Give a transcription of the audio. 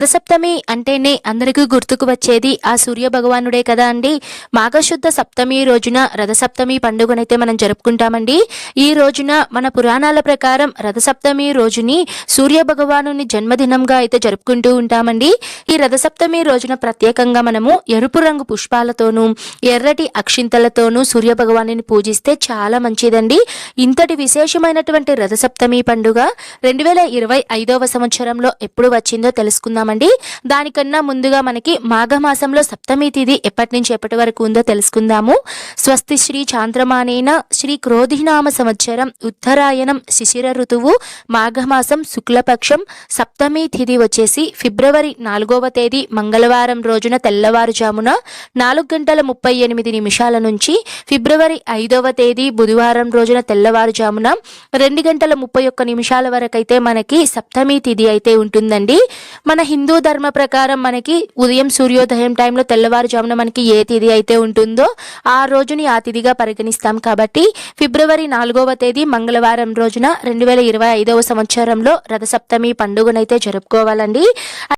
రథసప్తమి అంటేనే అందరికీ గుర్తుకు వచ్చేది ఆ సూర్య భగవానుడే కదా అండి. మాఘశుద్ధ సప్తమి రోజున రథసప్తమి పండుగనైతే మనం జరుపుకుంటామండి. ఈ రోజున మన పురాణాల ప్రకారం రథసప్తమి రోజుని సూర్య భగవాను జన్మదినంగా అయితే జరుపుకుంటూ ఉంటామండి. ఈ రథసప్తమి రోజున ప్రత్యేకంగా మనము ఎరుపు రంగు పుష్పాలతోనూ ఎర్రటి అక్షింతలతోనూ సూర్య భగవాను పూజిస్తే చాలా మంచిదండి. ఇంతటి విశేషమైనటువంటి రథసప్తమి పండుగ 2025వ సంవత్సరంలో ఎప్పుడు వచ్చిందో తెలుసుకుందాం. దానికన్నా ముందుగా మనకి మాఘమాసంలో సప్తమి తిథి ఎప్పటి నుంచి ఎప్పటి వరకు ఉందో తెలుసుకుందాము. స్వస్తి శ్రీ చాంద్రమానేన శ్రీ క్రోధినామ సంవత్సరం ఉత్తరాయణం శిశిర ఋతువు మాఘమాసం శుక్లపక్షం సప్తమి తిథి వచ్చేసి ఫిబ్రవరి 4వ తేదీ మంగళవారం రోజున తెల్లవారుజామున 4:38 నుంచి ఫిబ్రవరి 5వ తేదీ బుధవారం రోజున తెల్లవారుజామున 2:31 వరకైతే మనకి సప్తమి తిథి అయితే ఉంటుందండి. మన హిందూ ధర్మ ప్రకారం మనకి ఉదయం సూర్యోదయం టైంలో తెల్లవారుజామున మనకి ఏ తిథి అయితే ఉంటుందో ఆ రోజుని ఆ తిథిగా పరిగణిస్తాం. కాబట్టి ఫిబ్రవరి 4వ తేదీ మంగళవారం రోజున 2025వ సంవత్సరంలో రథసప్తమి పండుగనైతే జరుపుకోవాలండి.